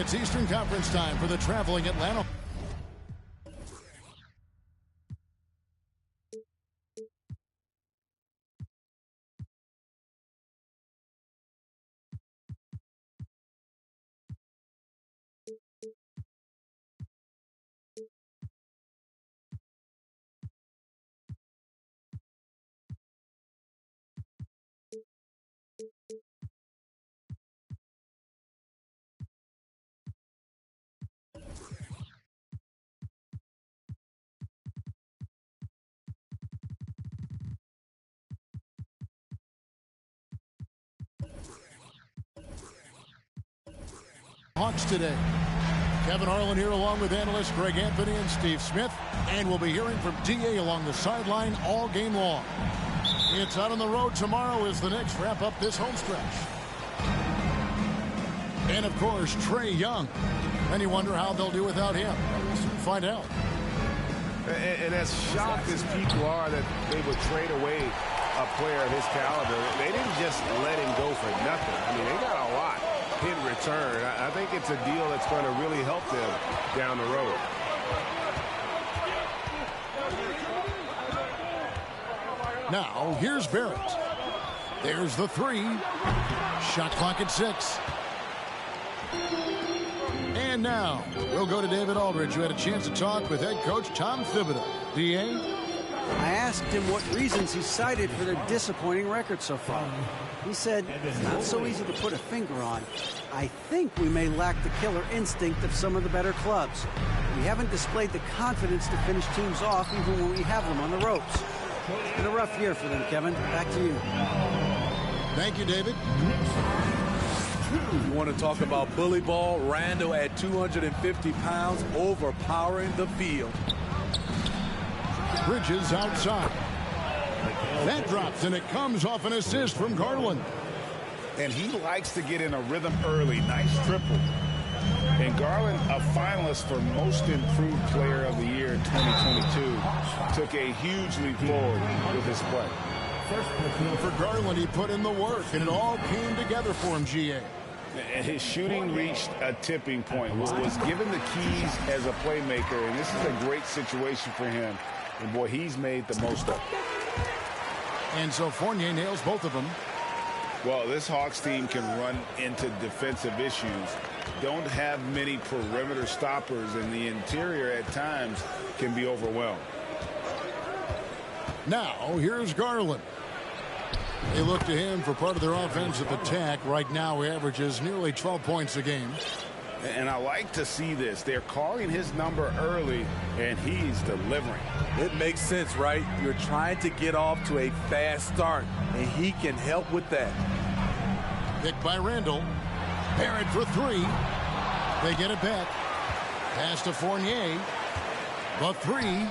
It's Eastern Conference time for the traveling Atlanta. Hawks today. Kevin Harlan here along with analysts Greg Anthony and Steve Smith. And we'll be hearing from D.A. along the sideline all game long. It's out on the road tomorrow as the Knicks wrap up this home stretch. And, of course, Trae Young. And you wonder how they'll do without him. We'll soon find out. And as shocked as people are that they would trade away a player of his caliber, they didn't just let him go for nothing. I mean, they got a lot in return. I think it's a deal that's going to really help them down the road. Now, here's Barrett. There's the three. Shot clock at 6. And now, we'll go to David Aldridge, who had a chance to talk with head coach Tom Thibodeau. D.A.? I asked him what reasons he cited for their disappointing record so far. He said, it's not so easy to put a finger on. I think we may lack the killer instinct of some of the better clubs. We haven't displayed the confidence to finish teams off even when we have them on the ropes. It's been a rough year for them, Kevin. Back to you. Thank you, David. You want to talk about bully ball? Randle at 250 pounds overpowering the field. Bridges outside. That drops, and it comes off an assist from Garland. And he likes to get in a rhythm early. Nice triple. And Garland, a finalist for Most Improved Player of the Year in 2022, took a huge leap forward with his play. For Garland, he put in the work, and it all came together for him, G.A. And his shooting reached a tipping point, was given the keys as a playmaker, and this is a great situation for him. And, boy, he's made the most of it. And so Fournier nails both of them. Well, this Hawks team can run into defensive issues. Don't have many perimeter stoppers, and the interior at times can be overwhelmed. Now, here's Garland. They look to him for part of their offensive attack. Right now, he averages nearly 12 points a game. And I like to see this. They're calling his number early, and he's delivering. It makes sense, right? You're trying to get off to a fast start, and he can help with that. Picked by Randle. Barrett for three. They get it back. Pass to Fournier. The three.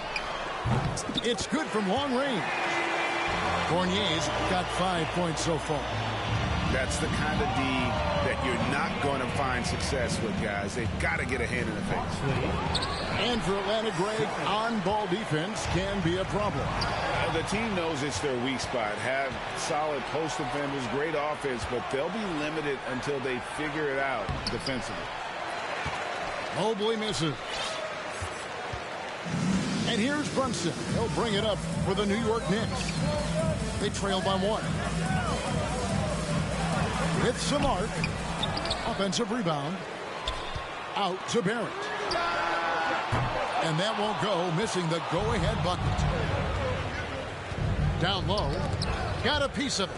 It's good from long range. Fournier's got 5 points so far. That's the kind of D that you're not going to find success with, guys. They've got to get a hand in the face. And for Atlanta, Greg, on-ball defense can be a problem. The team knows it's their weak spot. Have solid post defenders, great offense, but they'll be limited until they figure it out defensively. Mobley misses. And here's Brunson. He'll bring it up for the New York Knicks. They trail by 1. With Samart. Offensive rebound. Out to Barrett. And that won't go, missing the go-ahead bucket. Down low. Got a piece of it.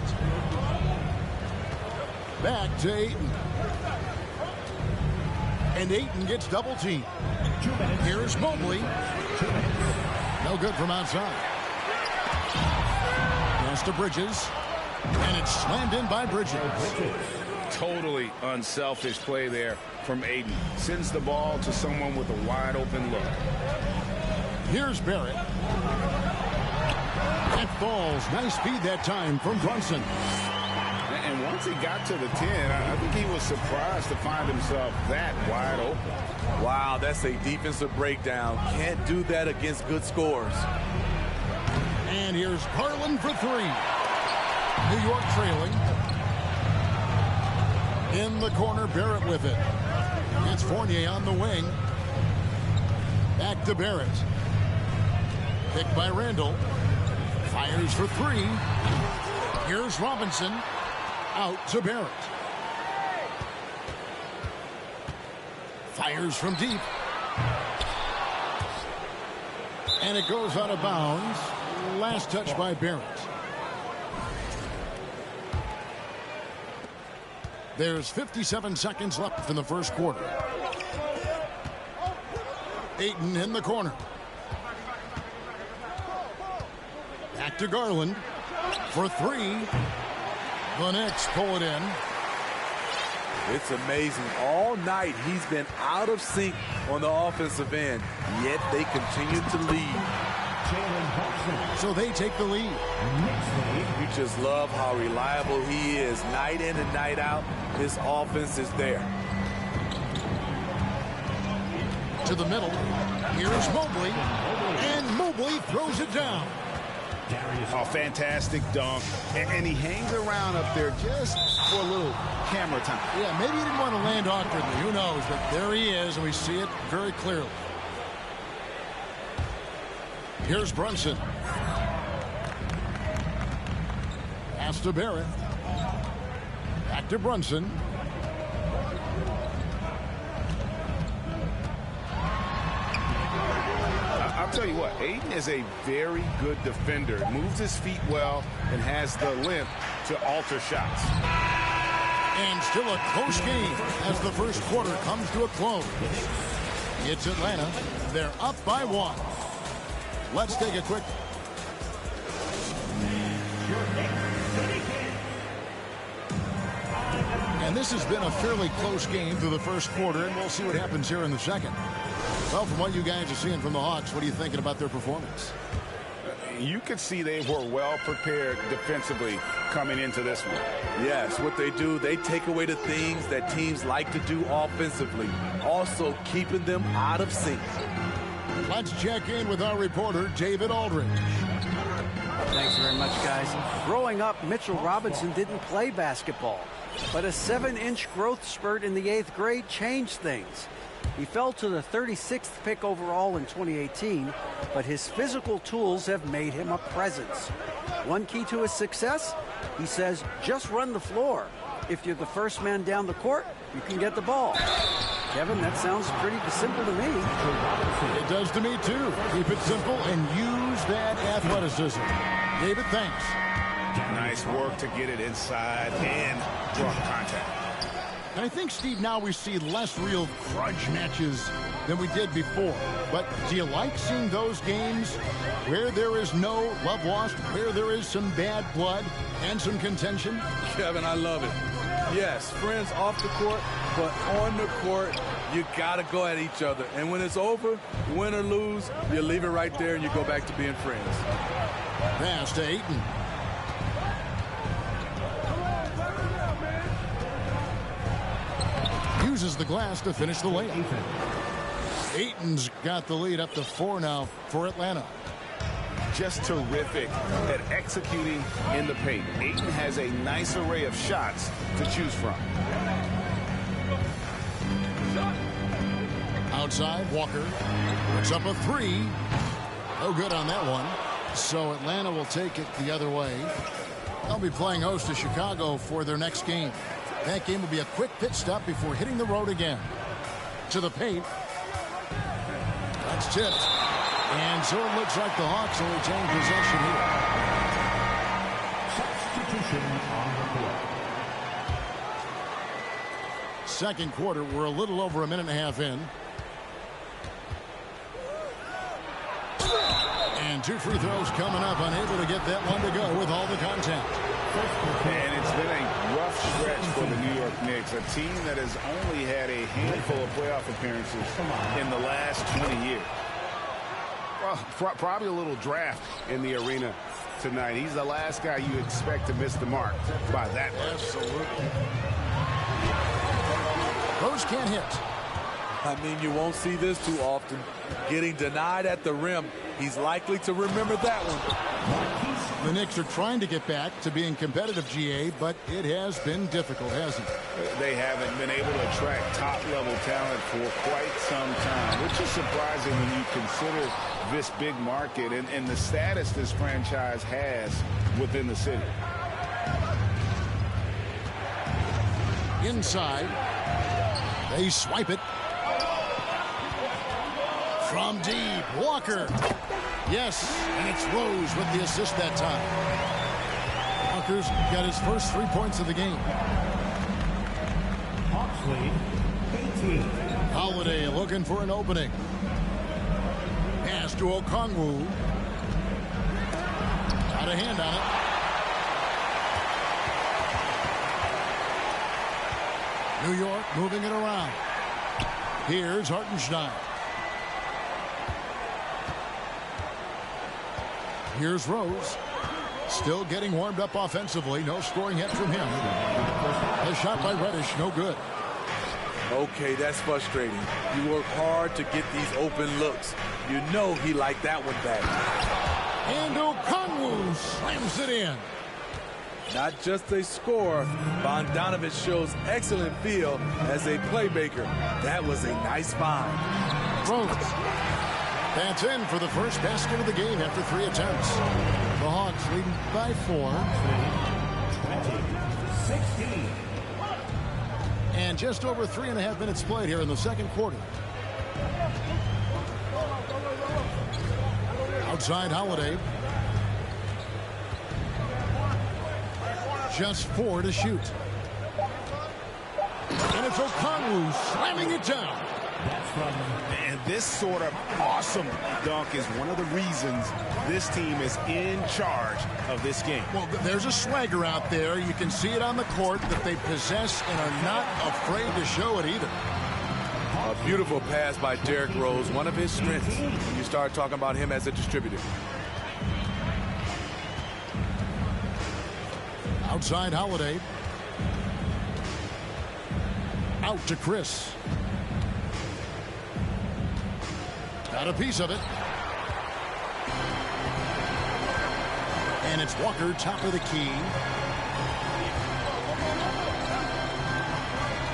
Back to Ayton. And Ayton gets double-teamed. Here's Mobley. No good from outside. Pass to Bridges. And it's slammed in by Bridges. Totally unselfish play there from Ayton. Sends the ball to someone with a wide open look. Here's Barrett. That falls. Nice speed that time from Brunson. And once he got to the 10, I think he was surprised to find himself that wide open. Wow, that's a defensive breakdown. Can't do that against good scores. And here's Garland for three. New York trailing. In the corner, Barrett with it. It's Fournier on the wing. Back to Barrett. Picked by Randall. Fires for three. Here's Robinson. Out to Barrett. Fires from deep. And it goes out of bounds. Last touch by Barrett. There's 57 seconds left in the first quarter. Ayton in the corner. Back to Garland for three. The Knicks pull it in. It's amazing. All night he's been out of sync on the offensive end, yet they continue to lead. So they take the lead. You just love how reliable he is. Night in and night out, his offense is there. To the middle. Here's Mobley. And Mobley throws it down. Oh, fantastic dunk. And he hangs around up there just for a little camera time. Yeah, maybe he didn't want to land awkwardly. Who knows? But there he is, and we see it very clearly. Here's Brunson. Pass to Barrett. Back to Brunson. I'll tell you what, Ayton is a very good defender. Moves his feet well and has the length to alter shots. And still a close game as the first quarter comes to a close. It's Atlanta. They're up by one. Let's take a quick. And this has been a fairly close game through the first quarter, and we'll see what happens here in the second. Well, from what you guys are seeing from the Hawks, what are you thinking about their performance? You could see they were well prepared defensively coming into this one. Yes, what they do, they take away the things that teams like to do offensively, also keeping them out of sync. Let's check in with our reporter, David Aldridge. Thanks very much, guys. Growing up, Mitchell Robinson didn't play basketball, but a 7-inch growth spurt in the 8th grade changed things. He fell to the 36th pick overall in 2018, but his physical tools have made him a presence. One key to his success, he says, just run the floor. If you're the first man down the court, you can get the ball. Kevin, that sounds pretty simple to me. It does to me, too. Keep it simple and use that athleticism. David, thanks. Nice work to get it inside and draw contact. And I think, Steve, now we see less real grudge matches than we did before. But do you like seeing those games where there is no love lost, where there is some bad blood and some contention? Kevin, I love it. Yes, friends off the court, but on the court, you got to go at each other. And when it's over, win or lose, you leave it right there and you go back to being friends. Pass to Ayton. Uses the glass to finish the layup. Ayton's got the lead up to 4 now for Atlanta. Just terrific at executing in the paint. Ayton has a nice array of shots to choose from. Outside, Walker puts up a 3. No good on that one. So Atlanta will take it the other way. They'll be playing host to Chicago for their next game. That game will be a quick pit stop before hitting the road again. To the paint. That's tipped. And so it looks like the Hawks will retain possession here. Substitution on the court. Second quarter, we're a little over a minute and a half in. And 2 free throws coming up, unable to get that one to go with all the contact. And it's been a rough stretch for the New York Knicks, a team that has only had a handful of playoff appearances in the last 20 years. Well, probably a little draft in the arena tonight. He's the last guy you expect to miss the mark by that much. Absolutely. Rose can't hit. I mean, you won't see this too often. Getting denied at the rim He's likely to remember that one. The Knicks are trying to get back to being competitive, GA, but it has been difficult, hasn't it? They haven't been able to attract top-level talent for quite some time, which is surprising when you consider this big market and the status this franchise has within the city. Inside. They swipe it. From deep, Walker. Yes, and it's Rose with the assist that time. Walker's got his first 3 points of the game. Holiday looking for an opening. Pass to Okongwu. Got a hand on it. New York moving it around. Here's Hartenstein. Here's Rose. Still getting warmed up offensively. No scoring yet from him. A shot by Reddish, no good. Okay, that's frustrating. You work hard to get these open looks. You know he liked that one back. And Okongwu slams it in. Not just a scorer, Bogdanović shows excellent feel as a playmaker. That was a nice find. Rose. That's in for the first basket of the game after 3 attempts. The Hawks leading by 4. 16. And just over 3.5 minutes played here in the second quarter. Outside Holiday. Just 4 to shoot. And it's Okongwu slamming it down. And this sort of awesome dunk is one of the reasons this team is in charge of this game. Well, there's a swagger out there. You can see it on the court that they possess and are not afraid to show it either. A beautiful pass by Derrick Rose, one of his strengths when you start talking about him as a distributor. Outside Holiday. Out to Chris. Got a piece of it. And it's Walker, top of the key.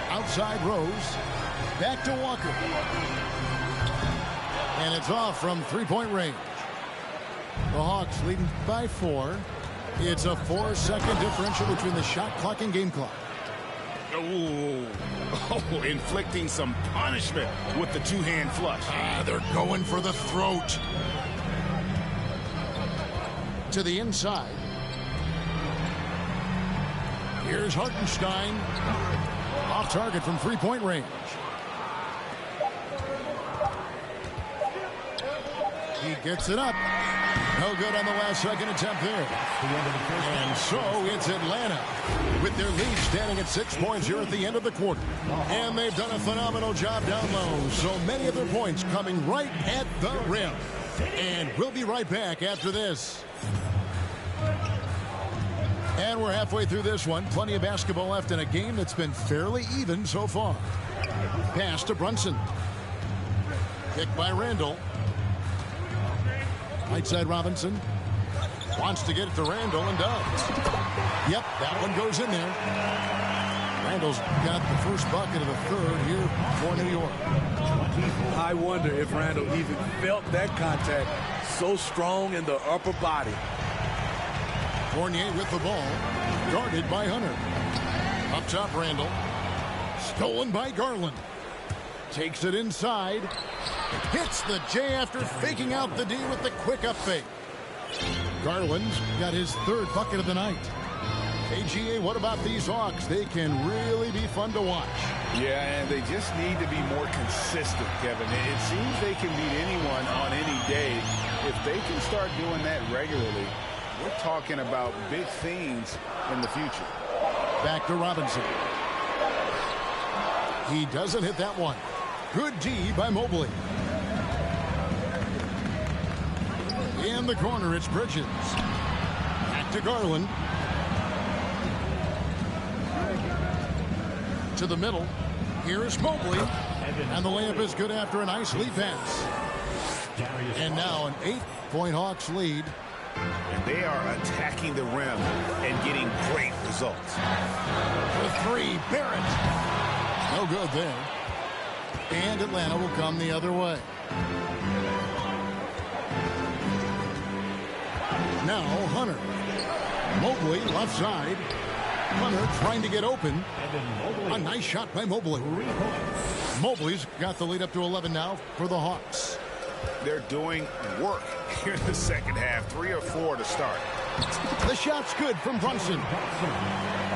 Outside Rose. Back to Walker. And it's off from 3-point range. The Hawks leading by 4. It's a 4-second differential between the shot clock and game clock. Oh, inflicting some punishment with the two-hand flush. They're going for the throat. To the inside. Here's Hartenstein. Off target from 3-point range. He gets it up. No good on the last second attempt there. And so it's Atlanta with their lead standing at 6 points here at the end of the quarter. And they've done a phenomenal job down low. So many of their points coming right at the rim. And we'll be right back after this. And we're halfway through this one. Plenty of basketball left in a game that's been fairly even so far. Pass to Brunson. Picked by Randall. Right side Robinson. Wants to get it to Randall and does. Yep, that one goes in there. Randall's got the first bucket of the third here for New York. I wonder if Randall even felt that contact. So strong in the upper body. Fournier with the ball. Guarded by Hunter. Up top Randall. Stolen by Garland. Takes it inside. Hits the J after faking out the D with the quick up fake. Garland's got his third bucket of the night. AGA, what about these Hawks? They can really be fun to watch. Yeah, and they just need to be more consistent, Kevin. It seems they can beat anyone on any day. If they can start doing that regularly, we're talking about big things in the future. Back to Robinson. He doesn't hit that one. Good D by Mobley. In the corner, it's Bridges. Back to Garland. To the middle. Here's Mobley. And the layup is good after a nice lead pass. And now an 6-point Hawks lead. And they are attacking the rim and getting great results. For three, Barrett. No good there. And Atlanta will come the other way. Now Hunter. Mobley left side. Hunter trying to get open. A nice shot by Mobley. Mobley's got the lead up to 11 now for the Hawks. They're doing work here in the second half. 3 or 4 to start. The shot's good from Brunson.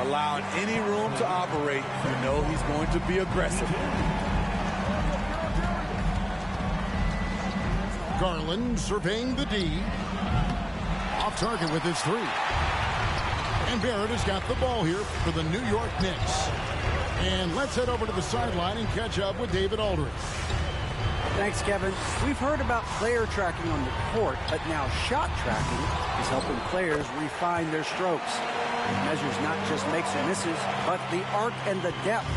Allowing any room to operate, you know he's going to be aggressive. Garland surveying the D. Off target with his 3. And Barrett has got the ball here for the New York Knicks. And let's head over to the sideline and catch up with David Aldridge. Thanks, Kevin. We've heard about player tracking on the court, but now shot tracking is helping players refine their strokes. It measures not just makes or misses, but the arc and the depth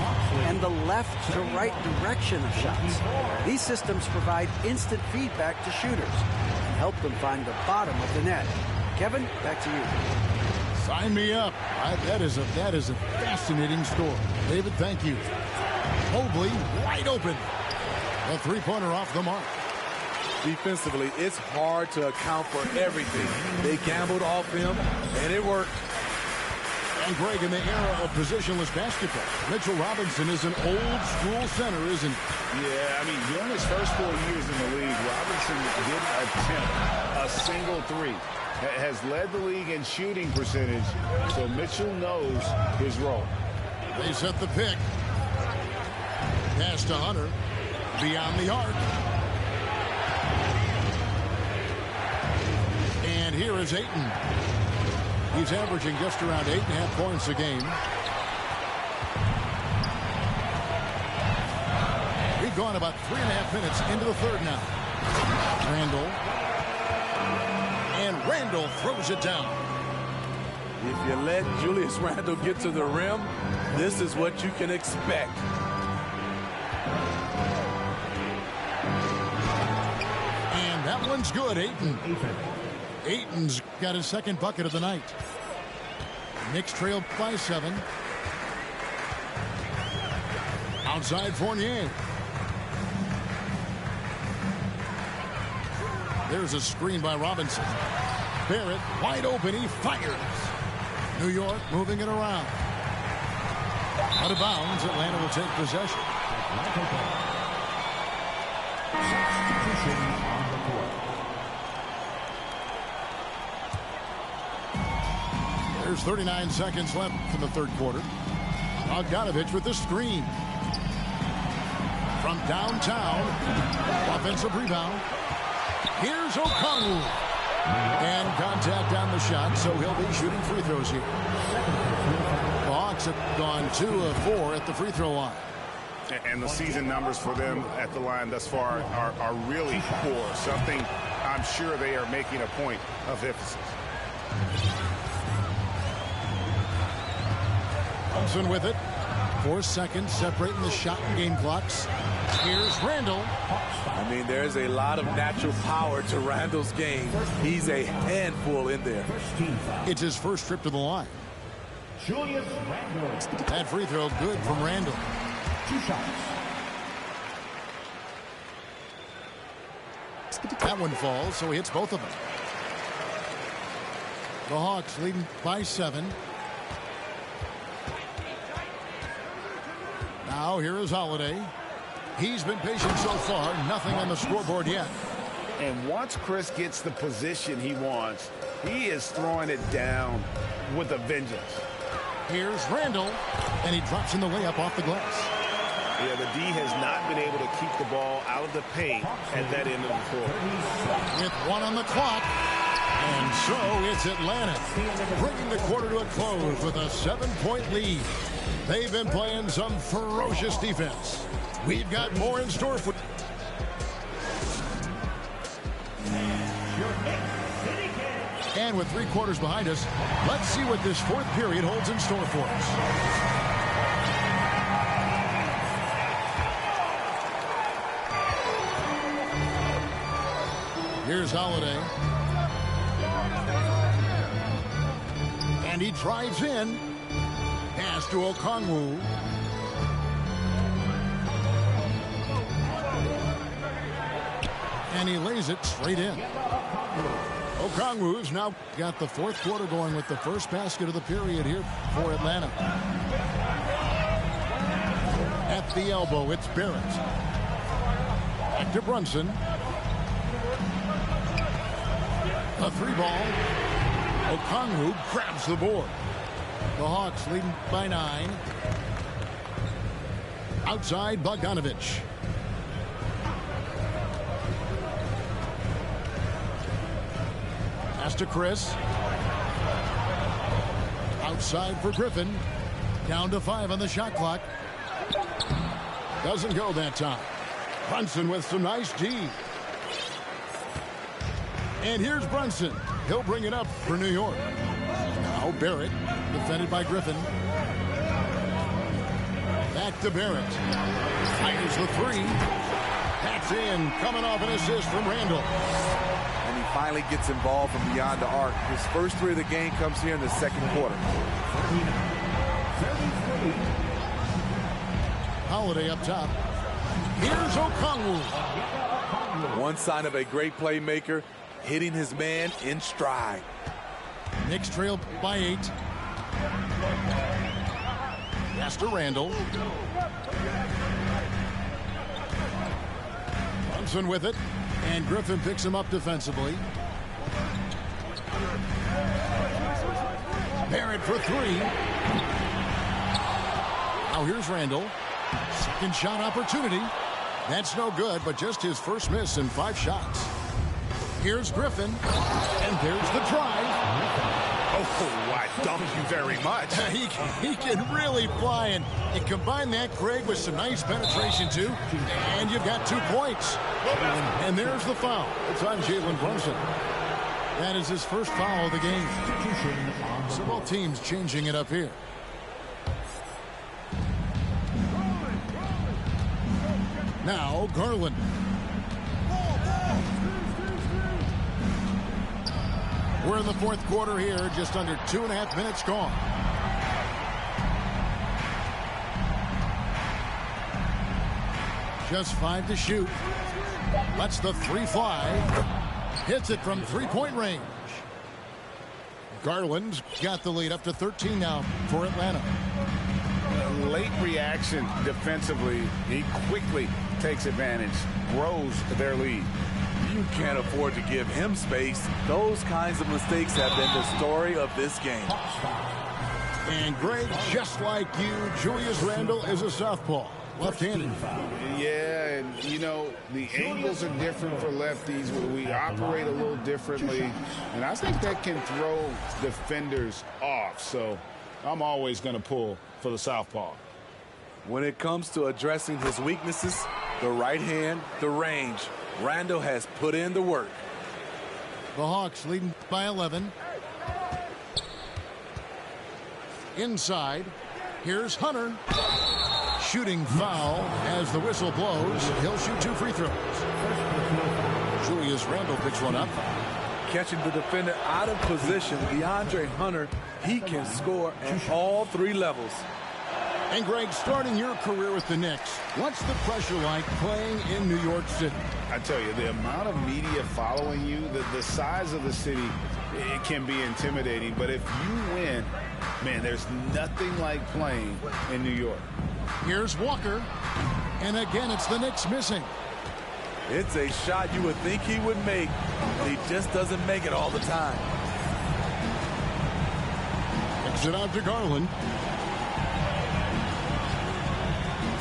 and the left to right direction of shots. These systems provide instant feedback to shooters and help them find the bottom of the net. Kevin, back to you. Sign me up. That is a fascinating score. David, thank you. Mobley wide open. A three-pointer off the mark. Defensively, it's hard to account for everything. They gambled off him, and it worked. And Greg, in the era of positionless basketball, Mitchell Robinson is an old-school center, isn't he? Yeah, I mean, during his first 4 years in the league, Robinson didn't attempt a single 3. Has led the league in shooting percentage, so Mitchell knows his role. They set the pick. Pass to Hunter. Beyond the arc. And here is Ayton. He's averaging just around 8.5 points a game. We've gone about 3.5 minutes into the third now. Randall. And Randall throws it down. If you let Julius Randle get to the rim, this is what you can expect. And that one's good, Ayton. Ayton's got his second bucket of the night. Knicks trailed by 7. Outside Fournier. There's a screen by Robinson. Barrett wide open. He fires. New York moving it around. Out of bounds. Atlanta will take possession. There's 39 seconds left in the third quarter. Bogdanovich with the screen. From downtown. Offensive rebound. Here's O'Connell. And contact on the shot, so he'll be shooting free throws here. The Hawks have gone 2 of 4 at the free throw line. And the season numbers for them at the line thus far are really poor. Something I'm sure they are making a point of emphasis. Thompson with it. 4 seconds separating the shot and game clocks. Here's Randall. I mean, there's a lot of natural power to Randall's game. He's a handful in there. It's his first trip to the line. Julius Randle. That free throw good from Randall. 2 shots. That one falls, so he hits both of them. The Hawks leading by 7. Now here is Holiday. He's been patient so far. Nothing on the scoreboard yet. And once Chris gets the position he wants, he is throwing it down with a vengeance. Here's Randall, and he drops in the layup off the glass. Yeah, the D has not been able to keep the ball out of the paint at that end of the court. With 1 on the clock. And so it's Atlanta bringing the quarter to a close with a 7-point lead. They've been playing some ferocious defense. We've got more in store for... And with 3 quarters behind us, let's see what this fourth period holds in store for us. Here's Holiday. And he drives in. Pass to Okongwu. And he lays it straight in. Okongwu's now got the fourth quarter going with the first basket of the period here for Atlanta. At the elbow, it's Barrett. Back to Brunson. A three ball. Okongwu grabs the board. The Hawks leading by 9. Outside, Bogdanovich. Pass to Chris. Outside for Griffin. Down to 5 on the shot clock. Doesn't go that time. Brunson with some nice D. And here's Brunson. He'll bring it up for New York. Now Barrett, defended by Griffin. Back to Barrett. Fires the three. That's in. Coming off an assist from Randall. And he finally gets involved from beyond the arc. His first three of the game comes here in the second quarter. Holiday up top. Here's Okongwu. One sign of a great playmaker, hitting his man in stride. Knicks trail by 8. Pass to Randall. Brunson with it. And Griffin picks him up defensively. Barrett for 3. Now here's Randall. Second shot opportunity. That's no good, but just his first miss in 5 shots. Here's Griffin. And there's the drive. Oh, I thank you very much. He can really fly, and you combine that, Craig, with some nice penetration, too, and you've got 2 points. And there's the foul. It's on Jalen Brunson. That is his first foul of the game. So both teams changing it up here. Now, Garland. We're in the fourth quarter here, just under 2.5 minutes gone. Just 5 to shoot. Lets the 3 fly. Hits it from 3-point range. Garland's got the lead up to 13 now for Atlanta. Late reaction defensively. He quickly takes advantage, grows their lead. You can't afford to give him space. Those kinds of mistakes have been the story of this game. And Greg, just like you, Julius Randle is a southpaw, left-handed. Yeah, and you know, the angles are different for lefties. We operate a little differently, and I think that can throw defenders off. So I'm always going to pull for the southpaw. When it comes to addressing his weaknesses, the right hand, the range, Randle has put in the work. The Hawks leading by 11. Inside, here's Hunter. Shooting foul as the whistle blows. He'll shoot 2 free throws. Julius Randle picks one up. Catching the defender out of position, DeAndre Hunter, he can score at all 3 levels. And Greg, starting your career with the Knicks, what's the pressure like playing in New York City? I tell you, the amount of media following you, the size of the city, it can be intimidating. But if you win, man, there's nothing like playing in New York. Here's Walker. And again, it's the Knicks missing. It's a shot you would think he would make. He just doesn't make it all the time. Kicks it out to Garland.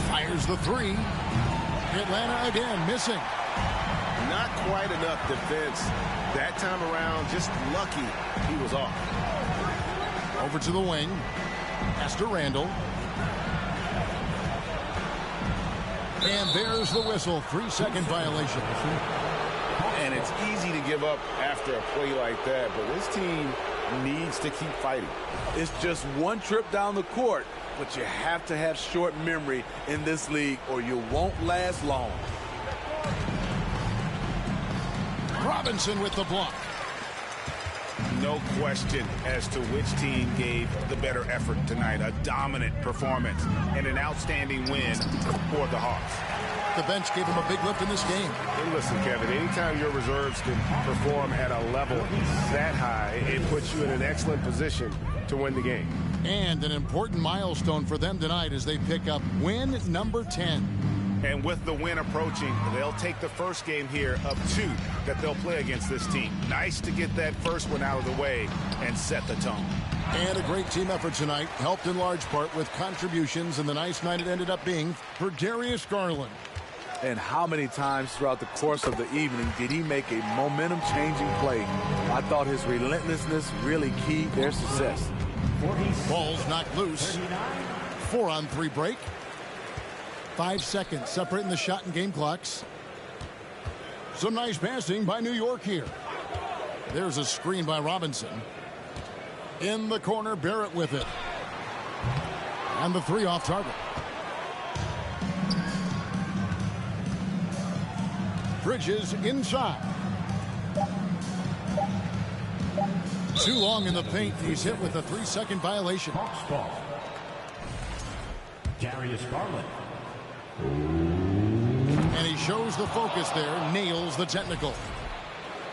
Fires the 3. Atlanta again missing. Not quite enough defense that time around. Just lucky he was off. Over to the wing. Pass to Randle. And there's the whistle. 3-second violation. And it's easy to give up after a play like that, but this team needs to keep fighting. It's just one trip down the court, but you have to have short memory in this league or you won't last long. Robinson with the block. no question as to which team gave the better effort tonight. A dominant performance and an outstanding win for the Hawks. The bench gave him a big lift in this game. And listen, Kevin, anytime your reserves can perform at a level that high, it puts you in an excellent position to win the game. And an important milestone for them tonight as they pick up win number 10. And with the win approaching, they'll take the first game here of 2 that they'll play against this team. Nice to get that first one out of the way and set the tone. And a great team effort tonight, helped in large part with contributions, and the nice night it ended up being for Darius Garland. And how many times throughout the course of the evening did he make a momentum-changing play? I thought his relentlessness really keyed their success. Ball's knocked loose. 4-on-3 break. 5 seconds separating the shot and game clocks. Some nice passing by New York here. There's a screen by Robinson. In the corner, Barrett with it. And the 3 off target. Bridges inside. Too long in the paint. He's hit with a 3-second violation. Hawks ball. Darius Garland. And he shows the focus there, nails the technical.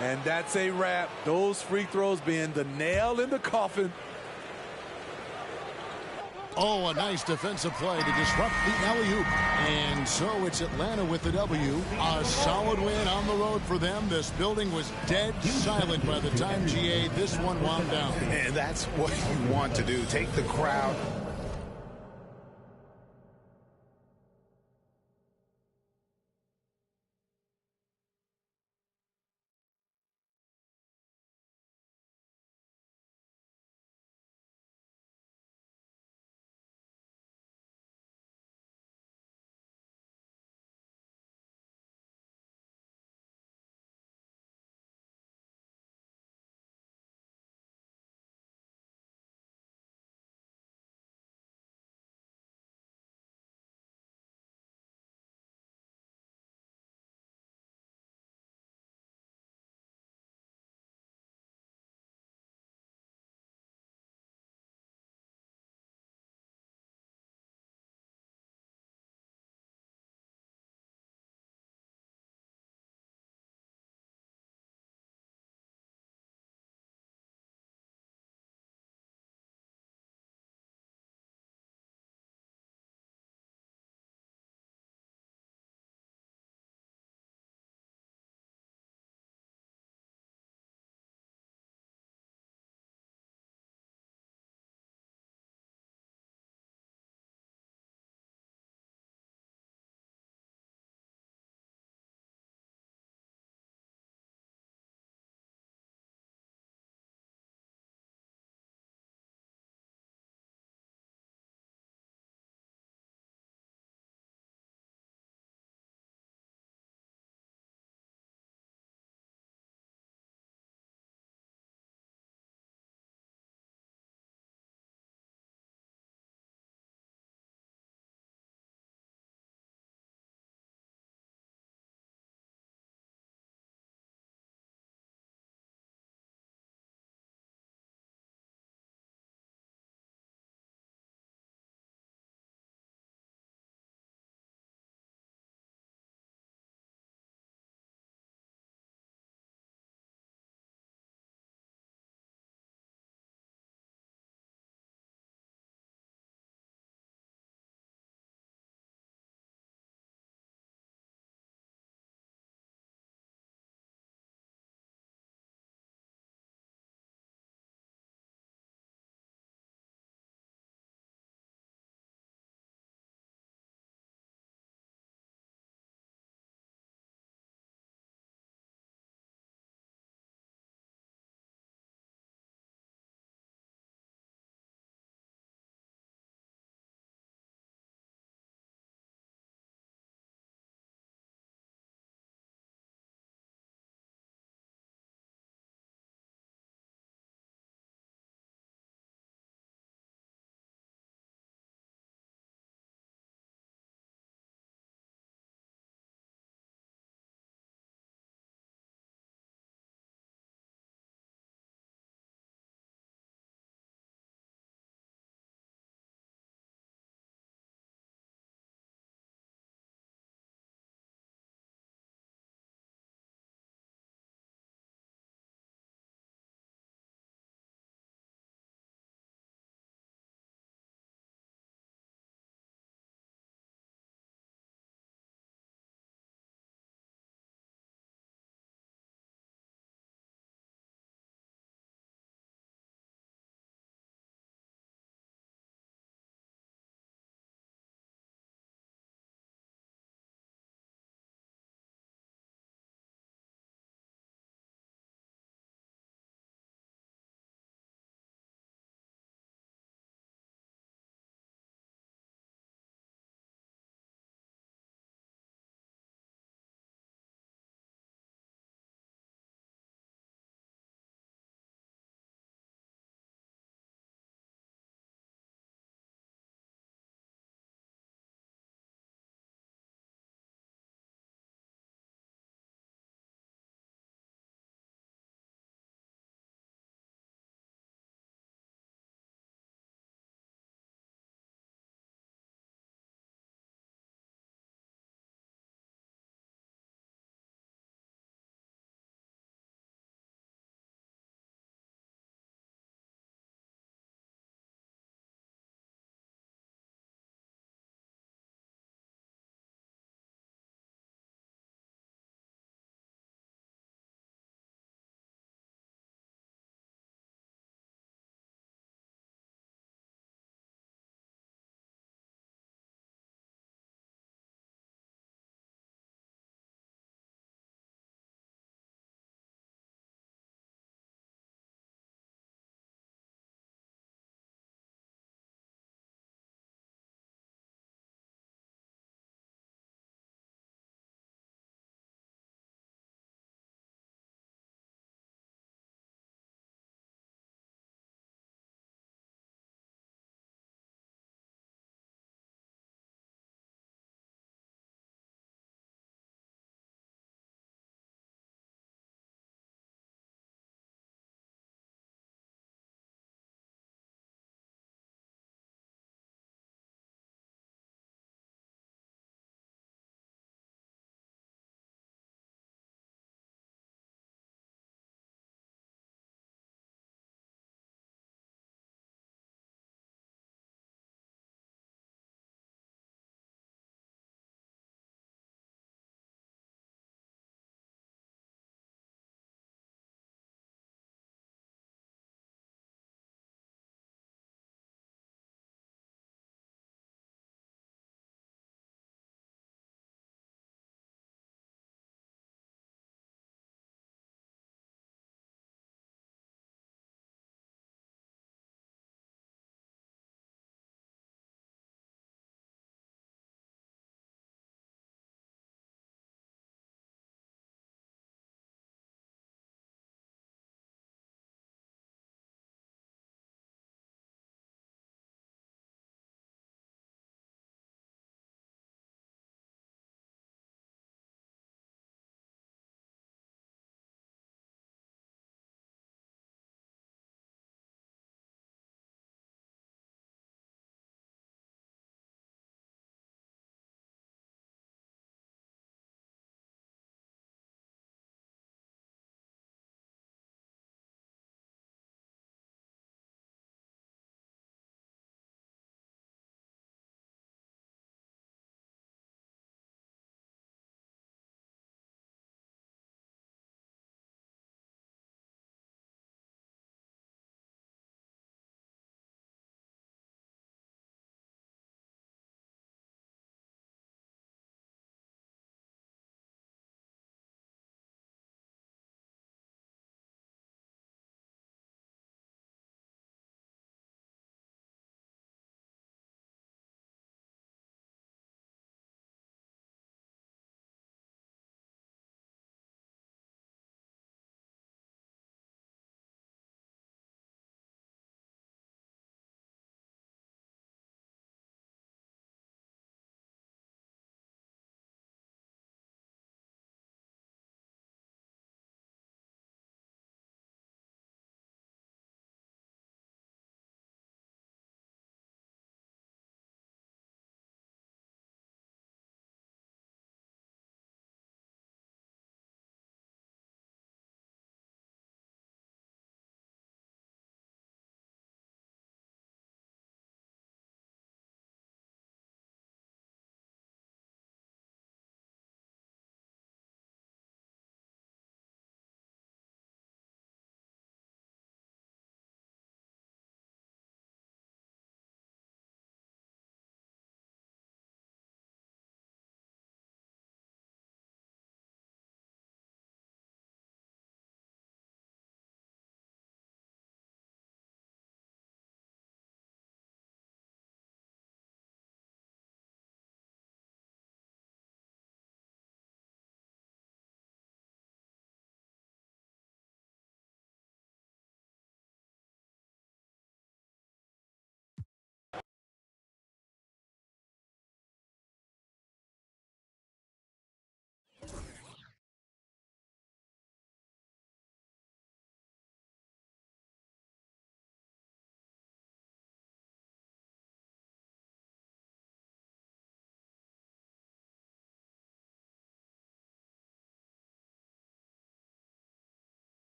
And that's a wrap. Those free throws being the nail in the coffin. Oh, a nice defensive play to disrupt the alley-oop. And so it's Atlanta with the W. A solid win on the road for them. This building was dead silent by the time, GA, this one wound down. And that's what you want to do. Take the crowd